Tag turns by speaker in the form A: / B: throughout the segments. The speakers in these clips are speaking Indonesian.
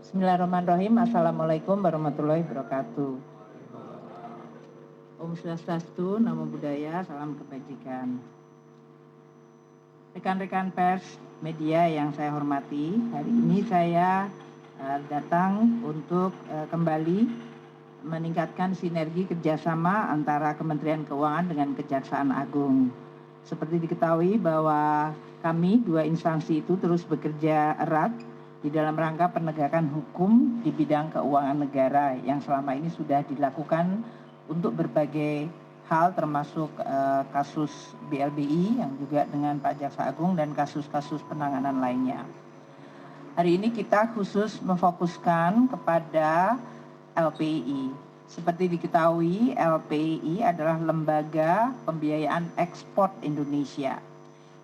A: Bismillahirrahmanirrahim. Assalamualaikum warahmatullahi wabarakatuh. Om Swastiastu, Namo Buddhaya, salam kebajikan. Rekan-rekan pers, media yang saya hormati, hari ini saya datang untuk kembali meningkatkan sinergi kerjasama antara Kementerian Keuangan dengan Kejaksaan Agung. Seperti diketahui bahwa kami dua instansi itu terus bekerja erat di dalam rangka penegakan hukum di bidang keuangan negara yang selama ini sudah dilakukan untuk berbagai hal termasuk kasus BLBI yang juga dengan Pak Jaksa Agung dan kasus-kasus penanganan lainnya. Hari ini kita khusus memfokuskan kepada LPI. Seperti diketahui, LPI adalah Lembaga Pembiayaan Ekspor Indonesia,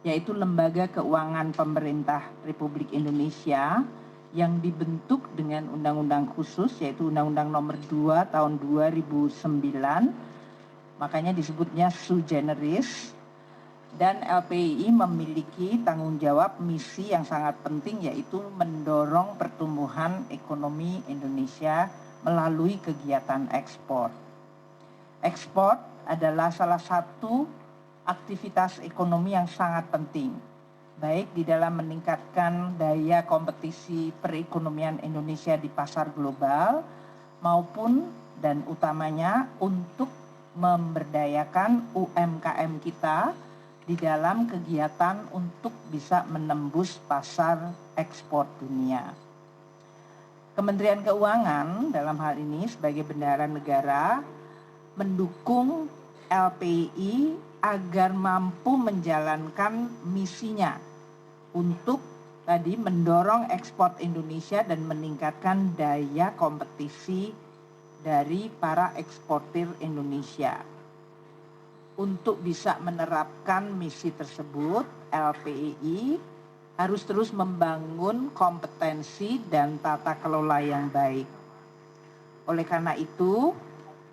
A: yaitu lembaga keuangan pemerintah Republik Indonesia yang dibentuk dengan undang-undang khusus, yaitu Undang-Undang Nomor 2 Tahun 2009, makanya disebutnya sui generis. Dan LPI memiliki tanggung jawab misi yang sangat penting, yaitu mendorong pertumbuhan ekonomi Indonesia melalui kegiatan ekspor. Ekspor adalah salah satu aktivitas ekonomi yang sangat penting, baik di dalam meningkatkan daya kompetisi perekonomian Indonesia di pasar global, maupun dan utamanya untuk memberdayakan UMKM kita di dalam kegiatan untuk bisa menembus pasar ekspor dunia. Kementerian Keuangan dalam hal ini sebagai bendahara negara mendukung LPI agar mampu menjalankan misinya untuk tadi mendorong ekspor Indonesia dan meningkatkan daya kompetisi dari para eksportir Indonesia. Untuk bisa menerapkan misi tersebut, LPI harus terus membangun kompetensi dan tata kelola yang baik. Oleh karena itu,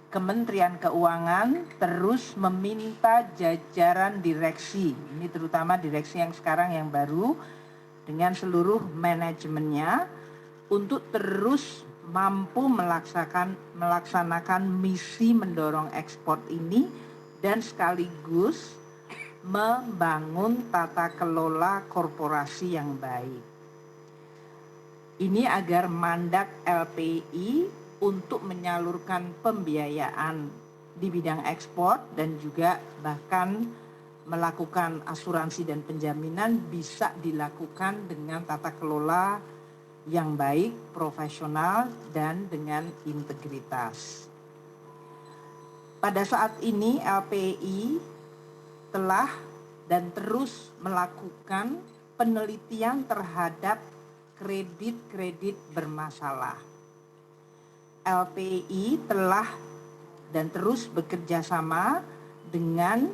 A: Kementerian Keuangan terus meminta jajaran direksi, ini terutama direksi yang sekarang yang baru dengan seluruh manajemennya, untuk terus mampu melaksanakan misi mendorong ekspor ini dan sekaligus membangun tata kelola korporasi yang baik. Ini agar mandat LPI untuk menyalurkan pembiayaan di bidang ekspor dan juga bahkan melakukan asuransi dan penjaminan bisa dilakukan dengan tata kelola yang baik, profesional, dan dengan integritas. Pada saat ini LPI telah dan terus melakukan penelitian terhadap kredit-kredit bermasalah. LPI telah dan terus bekerja sama dengan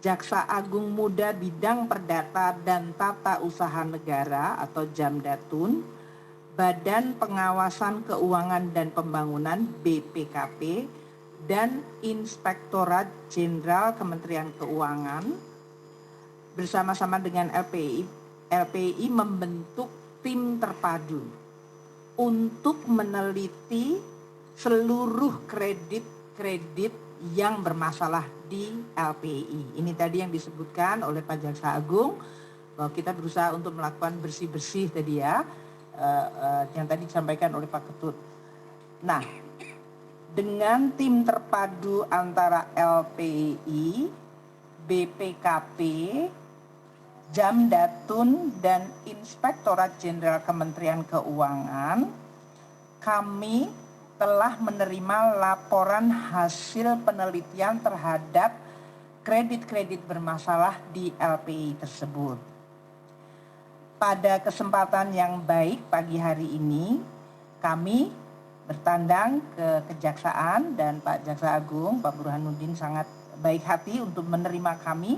A: Jaksa Agung Muda Bidang Perdata dan Tata Usaha Negara atau Jamdatun, Badan Pengawasan Keuangan dan Pembangunan BPKP, dan Inspektorat Jenderal Kementerian Keuangan bersama-sama dengan LPI membentuk tim terpadu untuk meneliti seluruh kredit yang bermasalah di LPI. Ini tadi yang disebutkan oleh Pak Jaksa Agung, bahwa kita berusaha untuk melakukan bersih-bersih tadi ya, yang tadi disampaikan oleh Pak Ketut. Nah, dengan tim terpadu antara LPI, BPKP, Jamdatun, dan Inspektorat Jenderal Kementerian Keuangan, kami telah menerima laporan hasil penelitian terhadap kredit-kredit bermasalah di LPI tersebut. Pada kesempatan yang baik pagi hari ini, kami bertandang ke Kejaksaan dan Pak Jaksa Agung, Pak Burhanuddin sangat baik hati untuk menerima kami,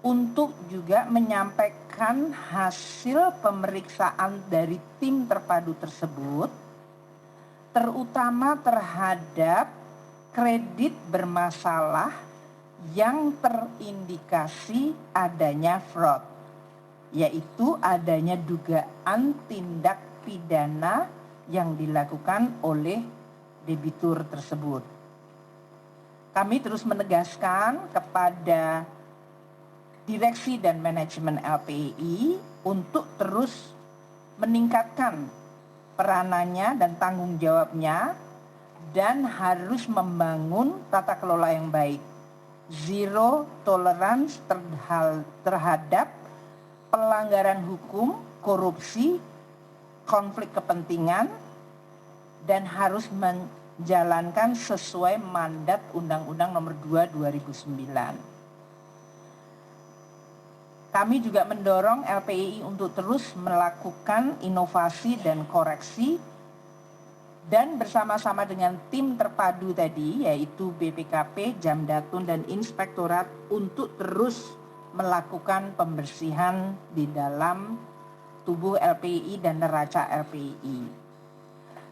A: untuk juga menyampaikan hasil pemeriksaan dari tim terpadu tersebut, terutama terhadap kredit bermasalah yang terindikasi adanya fraud, yaitu adanya dugaan tindak pidana yang dilakukan oleh debitur tersebut. Kami terus menegaskan kepada direksi dan manajemen LPI untuk terus meningkatkan peranannya dan tanggung jawabnya dan harus membangun tata kelola yang baik. Zero tolerance terhadap pelanggaran hukum, korupsi, konflik kepentingan, dan harus menjalankan sesuai mandat Undang-Undang Nomor 2 2009. Kami juga mendorong LPI untuk terus melakukan inovasi dan koreksi dan bersama-sama dengan tim terpadu tadi yaitu BPKP, Jamdatun dan Inspektorat untuk terus melakukan pembersihan di dalam tubuh LPI dan neraca LPI.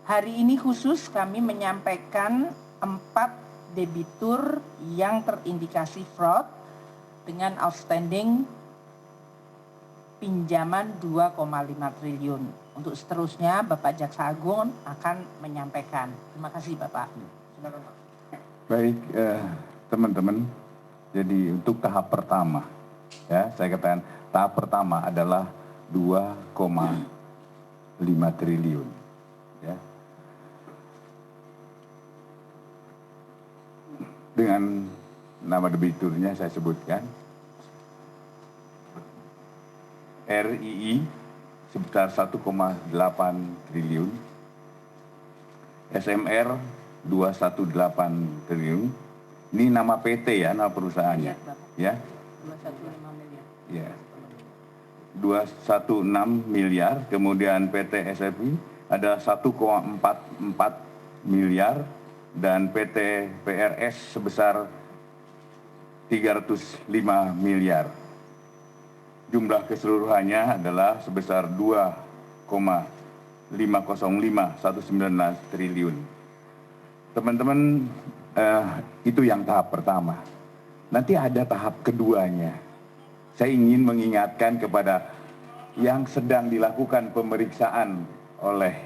A: Hari ini khusus kami menyampaikan 4 debitur yang terindikasi fraud dengan outstanding pinjaman 2,5 triliun. Untuk seterusnya Bapak Jaksa Agung akan menyampaikan. Terima kasih Bapak. Silakan, Pak.
B: Baik, teman-teman. Jadi untuk tahap pertama, ya saya katakan tahap pertama adalah 2,5 triliun. Ya. Dengan nama debiturnya saya sebutkan. RII sebesar 1,8 triliun, SMR 218 triliun. Ini nama PT ya, nama perusahaannya. Ya.
A: 215 miliar.
B: Ya. 216 miliar, kemudian PT SFI ada 1,44 miliar dan PT PRS sebesar 305 miliar. Jumlah keseluruhannya adalah sebesar 2,505,119 triliun. Teman-teman, itu yang tahap pertama. Nanti ada tahap keduanya. Saya ingin mengingatkan kepada yang sedang dilakukan pemeriksaan oleh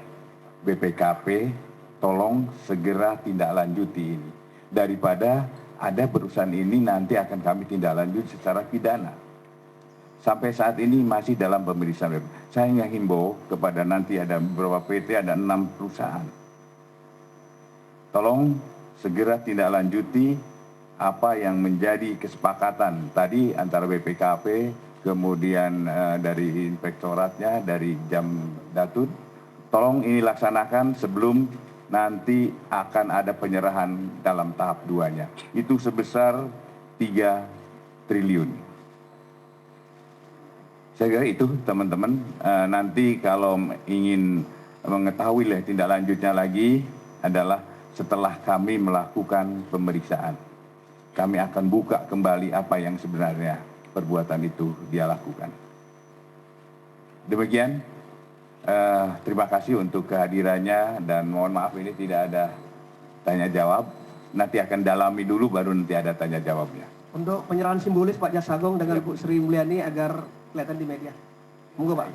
B: BPKP, tolong segera tindak lanjuti ini. Daripada ada perusahaan ini nanti akan kami tindak lanjut secara pidana. Sampai saat ini masih dalam pemeriksaan. Saya ingin himbau kepada nanti ada beberapa PT, ada 6 perusahaan. Tolong segera tindak lanjuti apa yang menjadi kesepakatan tadi antara BPKP, kemudian dari inspektoratnya, dari Jamdatun. Tolong ini laksanakan sebelum nanti akan ada penyerahan dalam tahap 2-nya. Itu sebesar 3 triliun. Saya kira itu teman-teman, nanti kalau ingin mengetahui tindak lanjutnya lagi adalah setelah kami melakukan pemeriksaan. Kami akan buka kembali apa yang sebenarnya perbuatan itu dia lakukan. Demikian, terima kasih untuk kehadirannya dan mohon maaf ini tidak ada tanya jawab. Nanti akan dalami dulu baru nanti ada tanya jawabnya.
C: Untuk penyerahan simbolis Pak Jaksa Agung dengan Bu Sri Mulyani agar kelihatan di media. Monggo Pak.